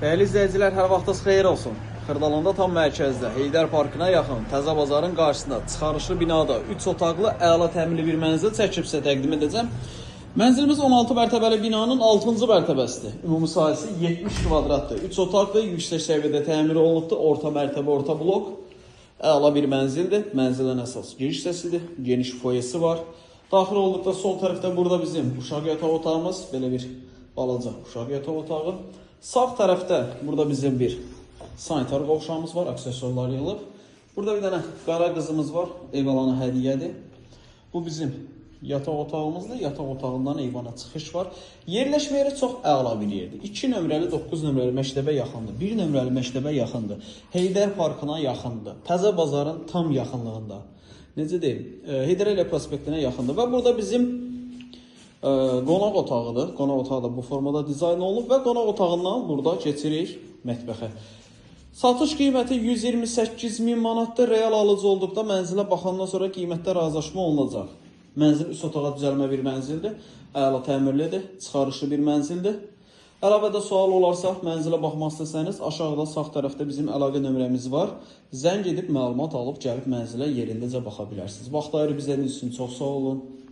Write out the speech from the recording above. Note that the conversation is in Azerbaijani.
Değerli izləyicilər, hər vaxtınız xeyir olsun. Xırdalanda tam mərkəzdə, Heydər Parkına yaxın, Təzə Bazarın qarşısında, çıxarışlı binada 3 otaqlı, əla təmirli bir mənzil çəkib sizə təqdim edəcəm. Mənzilimiz 16 mərtəbəli binanın 6-cı mərtəbəsidir. Ümumi sahəsi 70 kvadratdır. 3 otaqlı, yüksək səviyyədə təmir olunubdur. Orta mərtəbə, orta blok. Əla bir mənzildir. Mənzilin əsas giriş hissəsidir. Geniş foyesi var. Daxil olduqda sol tərəfdə burada bizim uşaq yataq otağımız, belə bir balaca uşaq yataq otağı. Sağ tərəfdə burada bizim bir sanitar qovşağımız var, aksesuarlar yığılıb. Burada bir dənə qara qızımız var, eyvalana hədiyyədir. Bu bizim yataq otağımızdır. Yataq otağından eyvana çıxış var. Yerləşmə yeri çox əla bir yerdir. 2 nömrəli, 9 nömrəli məktəbə yaxındır. 1 nömrəli məktəbə yaxındır. Heydər Parkına yaxındır. Təzə Bazarın tam yaxınlığında. Necə deyim? Heydər Əliyev prospektinə yaxındır. Və burada bizim qonaq otağıdır. Qonaq otağı da bu formada dizayn olunub və qonaq otağından burada keçirik mətbəxə. Satış qiyməti 128.000 manatdır. Real alıcı olduqda mənzilə baxandan sonra qiymətdə razılaşma olunacaq. Mənzil üst otağa düzəlmə bir mənzildir. Əla təmirlidir, çıxarışlı bir mənzildir. Əlavədə sual olarsa, mənzilə baxmaq istəsəniz, aşağıda sağ tərəfdə bizim əlaqə nömrəmiz var. Zəng edib məlumat alıb gəlib mənzilə yerindəcə baxa bilərsiniz. Vaxt ayırıb izlədiyiniz üçün çox sağ olun.